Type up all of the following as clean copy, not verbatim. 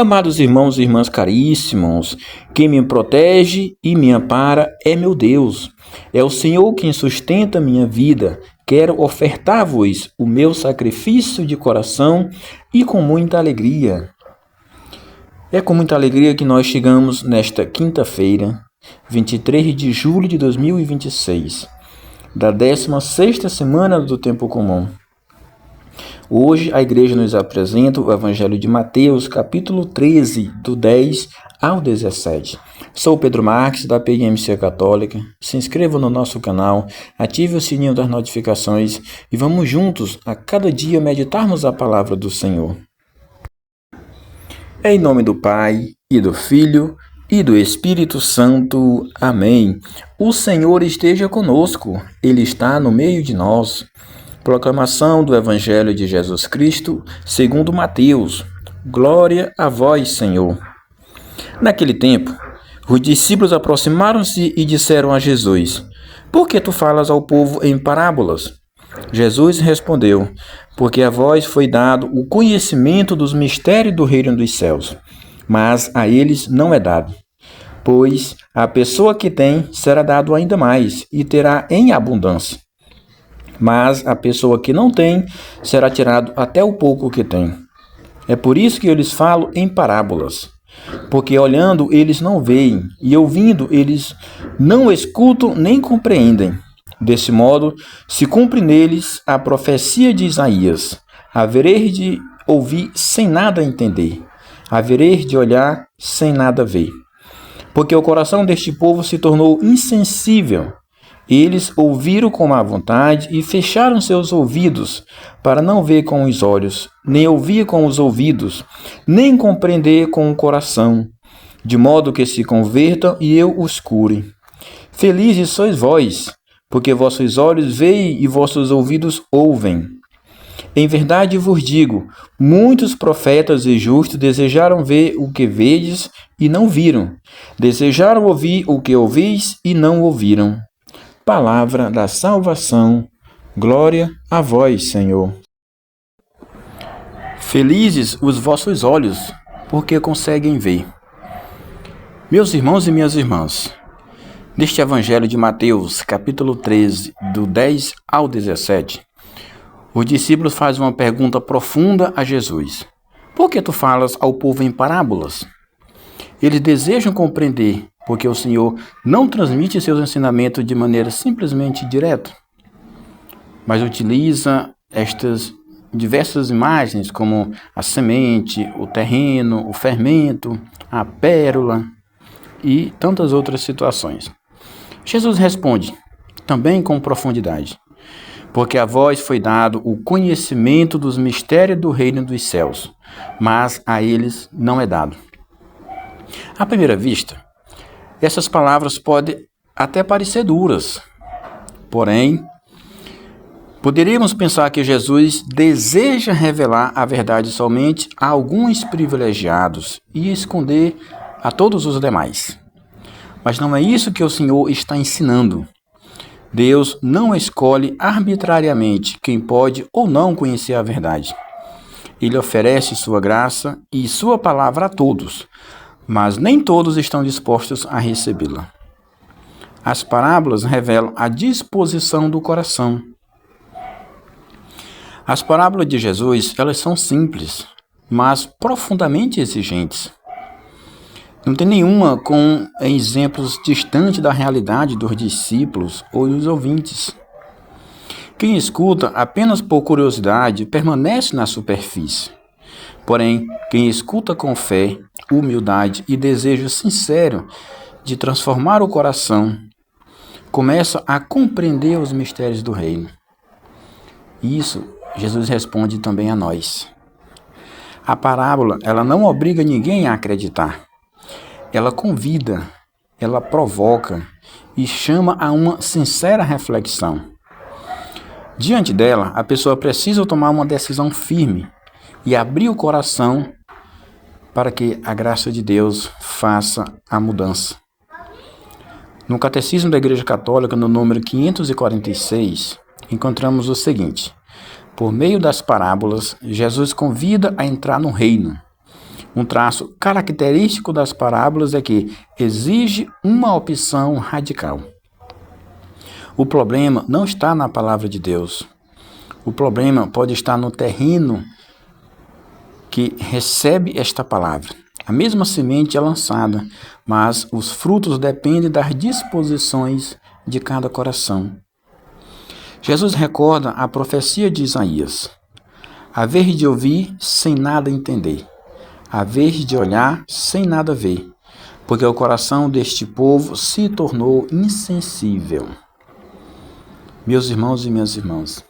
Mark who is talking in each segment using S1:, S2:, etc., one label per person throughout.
S1: Amados irmãos e irmãs caríssimos, quem me protege e me ampara é meu Deus. É o Senhor quem sustenta minha vida. Quero ofertar-vos o meu sacrifício de coração e com muita alegria. É com muita alegria que nós chegamos nesta quinta-feira, 23 de julho de 2026, da 16ª semana do Tempo Comum. Hoje a igreja nos apresenta o Evangelho de Mateus, capítulo 13, do 10 ao 17. Sou Pedro Marques, da PIMC Católica. Se inscreva no nosso canal, ative o sininho das notificações e vamos juntos a cada dia meditarmos a palavra do Senhor. Em nome do Pai, e do Filho, e do Espírito Santo. Amém. O Senhor esteja conosco, Ele está no meio de nós. Proclamação do Evangelho de Jesus Cristo, segundo Mateus. Glória a vós, Senhor. Naquele tempo, os discípulos aproximaram-se e disseram a Jesus: Por que tu falas ao povo em parábolas? Jesus respondeu: Porque a vós foi dado o conhecimento dos mistérios do reino dos céus, mas a eles não é dado. Pois a pessoa que tem será dado ainda mais e terá em abundância. Mas a pessoa que não tem será tirado até o pouco que tem. É por isso que eu lhes falo em parábolas, porque olhando eles não veem, e ouvindo eles não escutam nem compreendem. Desse modo, se cumpre neles a profecia de Isaías: havereis de ouvir sem nada entender, havereis de olhar sem nada ver. Porque o coração deste povo se tornou insensível. Eles ouviram com má vontade e fecharam seus ouvidos, para não ver com os olhos, nem ouvir com os ouvidos, nem compreender com o coração, de modo que se convertam e eu os cure. Felizes sois vós, porque vossos olhos veem e vossos ouvidos ouvem. Em verdade vos digo, muitos profetas e justos desejaram ver o que vedes e não viram, desejaram ouvir o que ouvis e não ouviram. Palavra da salvação, glória a vós, Senhor. Felizes os vossos olhos, porque conseguem ver. Meus irmãos e minhas irmãs, neste Evangelho de Mateus, capítulo 13, do 10 ao 17, os discípulos fazem uma pergunta profunda a Jesus: Por que tu falas ao povo em parábolas? Eles desejam compreender, porque o Senhor não transmite seus ensinamentos de maneira simplesmente direta, mas utiliza estas diversas imagens, como a semente, o terreno, o fermento, a pérola e tantas outras situações. Jesus responde, também com profundidade: Porque a vós foi dado o conhecimento dos mistérios do reino dos céus, mas a eles não é dado. À primeira vista, essas palavras podem até parecer duras, porém, poderíamos pensar que Jesus deseja revelar a verdade somente a alguns privilegiados e esconder a todos os demais. Mas não é isso que o Senhor está ensinando. Deus não escolhe arbitrariamente quem pode ou não conhecer a verdade. Ele oferece sua graça e sua palavra a todos, mas nem todos estão dispostos a recebê-la. As parábolas revelam a disposição do coração. As parábolas de Jesus, elas são simples, mas profundamente exigentes. Não tem nenhuma com exemplos distantes da realidade dos discípulos ou dos ouvintes. Quem escuta apenas por curiosidade permanece na superfície. Porém, quem escuta com fé, humildade e desejo sincero de transformar o coração, começa a compreender os mistérios do reino. Isso, Jesus responde também a nós. A parábola, ela não obriga ninguém a acreditar. Ela convida, ela provoca e chama a uma sincera reflexão. Diante dela, a pessoa precisa tomar uma decisão firme e abrir o coração para que a graça de Deus faça a mudança. No Catecismo da Igreja Católica, no número 546, encontramos o seguinte: por meio das parábolas, Jesus convida a entrar no reino, Um traço característico das parábolas é que exige uma opção radical. O problema não está na palavra de Deus. O problema pode estar no terreno que recebe esta palavra. A mesma semente é lançada, mas os frutos dependem das disposições de cada coração. Jesus recorda a profecia de Isaías: a vez de ouvir sem nada entender, a vez de olhar sem nada ver, porque o coração deste povo se tornou insensível. Meus irmãos e minhas irmãs,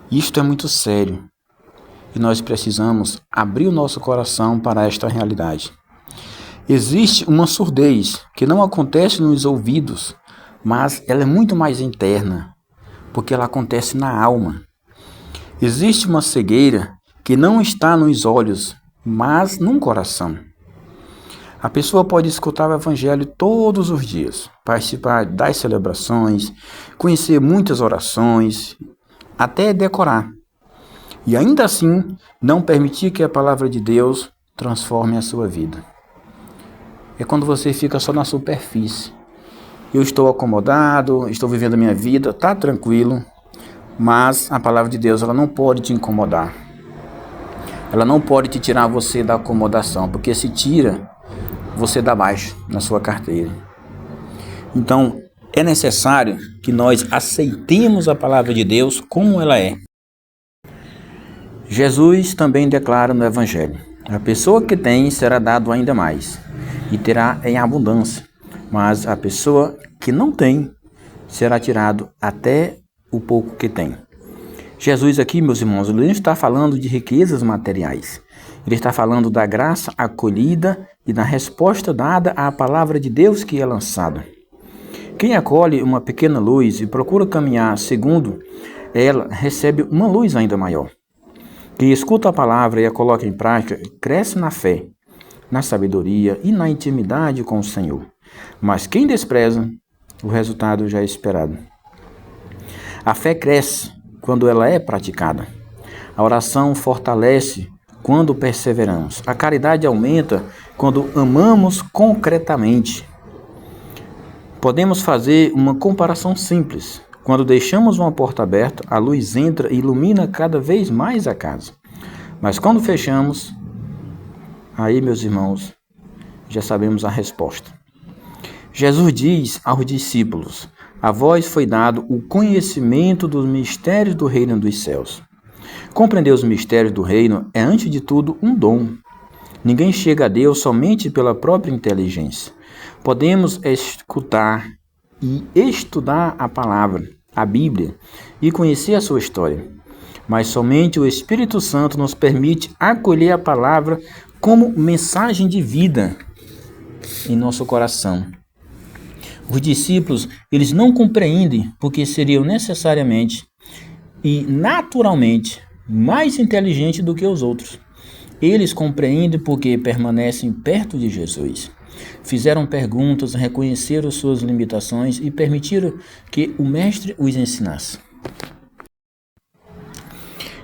S1: isto é muito sério e nós precisamos abrir o nosso coração para esta realidade. Existe uma surdez que não acontece nos ouvidos, mas ela é muito mais interna, porque ela acontece na alma. Existe uma cegueira que não está nos olhos, mas no coração. A pessoa pode escutar o Evangelho todos os dias, participar das celebrações, conhecer muitas orações, até decorar. E ainda assim, não permitir que a palavra de Deus transforme a sua vida. É quando você fica só na superfície. Eu estou acomodado, estou vivendo a minha vida, está tranquilo, mas a palavra de Deus ela não pode te incomodar. Ela não pode te tirar você da acomodação, porque se tira, você dá baixo na sua carteira. Então, é necessário que nós aceitemos a palavra de Deus como ela é. Jesus também declara no Evangelho: a pessoa que tem será dado ainda mais, e terá em abundância, mas a pessoa que não tem será tirado até o pouco que tem. Jesus aqui, meus irmãos, ele não está falando de riquezas materiais. Ele está falando da graça acolhida e da resposta dada à palavra de Deus que é lançada. Quem acolhe uma pequena luz e procura caminhar segundo ela, recebe uma luz ainda maior. Quem escuta a palavra e a coloca em prática, cresce na fé, na sabedoria e na intimidade com o Senhor. Mas quem despreza, o resultado já é esperado. A fé cresce quando ela é praticada. A oração fortalece quando perseveramos. A caridade aumenta quando amamos concretamente. Podemos fazer uma comparação simples. Quando deixamos uma porta aberta, a luz entra e ilumina cada vez mais a casa. Mas quando fechamos, aí, meus irmãos, já sabemos a resposta. Jesus diz aos discípulos: a vós foi dado o conhecimento dos mistérios do reino dos céus. Compreender os mistérios do reino é, antes de tudo, um dom. Ninguém chega a Deus somente pela própria inteligência. Podemos escutar e estudar a palavra, a Bíblia, e conhecer a sua história. Mas somente o Espírito Santo nos permite acolher a palavra como mensagem de vida em nosso coração. Os discípulos, eles não compreendem porque seriam necessariamente e naturalmente mais inteligentes do que os outros. Eles compreendem porque permanecem perto de Jesus. Fizeram perguntas, reconheceram suas limitações e permitiram que o Mestre os ensinasse.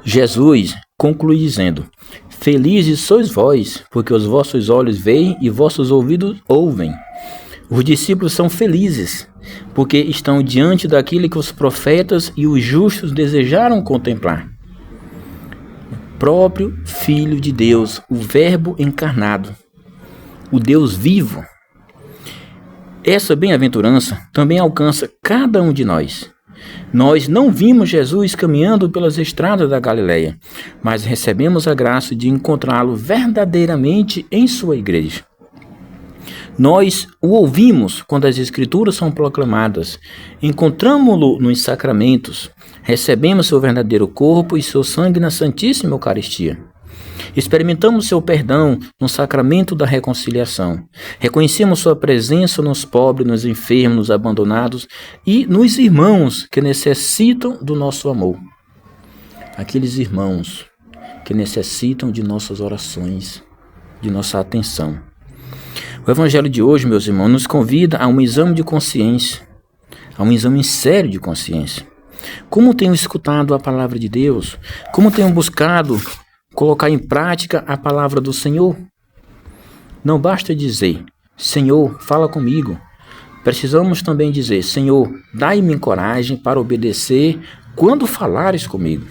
S1: Jesus conclui dizendo: felizes sois vós, porque os vossos olhos veem e vossos ouvidos ouvem. Os discípulos são felizes, porque estão diante daquilo que os profetas e os justos desejaram contemplar. O próprio Filho de Deus, o Verbo encarnado, o Deus vivo. Essa bem-aventurança também alcança cada um de nós. Nós não vimos Jesus caminhando pelas estradas da Galileia, mas recebemos a graça de encontrá-lo verdadeiramente em sua igreja. Nós o ouvimos quando as Escrituras são proclamadas, encontramo-lo nos sacramentos, recebemos seu verdadeiro corpo e seu sangue na Santíssima Eucaristia. Experimentamos seu perdão no sacramento da reconciliação. Reconhecemos sua presença nos pobres, nos enfermos, nos abandonados e nos irmãos que necessitam do nosso amor. Aqueles irmãos que necessitam de nossas orações, de nossa atenção. O Evangelho de hoje, meus irmãos, nos convida a um exame de consciência, a um exame sério de consciência. Como tenho escutado a palavra de Deus? Como tenho buscado colocar em prática a palavra do Senhor? Não basta dizer, Senhor, fala comigo. Precisamos também dizer, Senhor, dai-me coragem para obedecer quando falares comigo.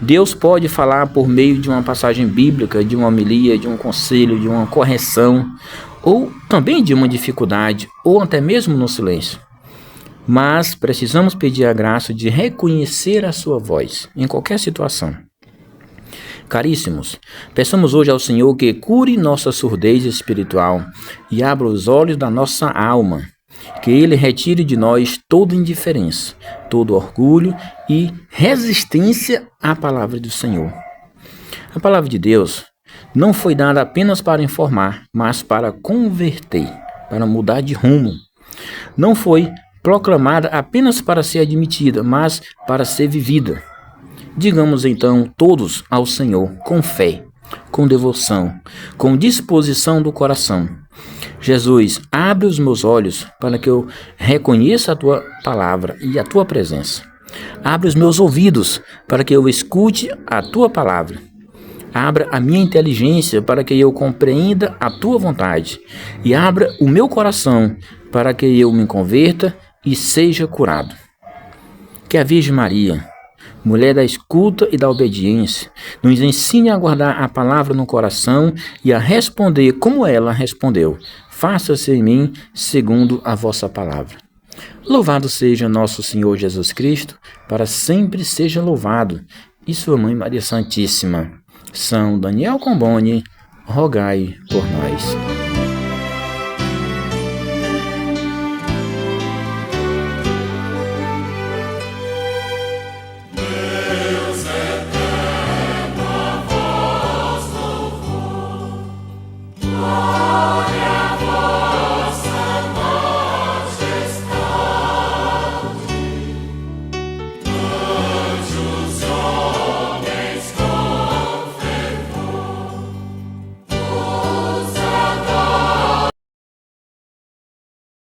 S1: Deus pode falar por meio de uma passagem bíblica, de uma homilia, de um conselho, de uma correção, ou também de uma dificuldade, ou até mesmo no silêncio. Mas precisamos pedir a graça de reconhecer a sua voz em qualquer situação. Caríssimos, peçamos hoje ao Senhor que cure nossa surdez espiritual e abra os olhos da nossa alma, que Ele retire de nós toda indiferença, todo orgulho e resistência à palavra do Senhor. A palavra de Deus não foi dada apenas para informar, mas para converter, para mudar de rumo. Não foi proclamada apenas para ser admitida, mas para ser vivida. Digamos então todos ao Senhor com fé, com devoção, com disposição do coração. Jesus, abre os meus olhos para que eu reconheça a Tua palavra e a Tua presença. Abre os meus ouvidos para que eu escute a Tua palavra. Abra a minha inteligência para que eu compreenda a Tua vontade. E abra o meu coração para que eu me converta e seja curado. Que a Virgem Maria, mulher da escuta e da obediência, nos ensine a guardar a palavra no coração e a responder como ela respondeu. Faça-se em mim segundo a vossa palavra. Louvado seja nosso Senhor Jesus Cristo, para sempre seja louvado, e sua Mãe Maria Santíssima. São Daniel Comboni, rogai por nós.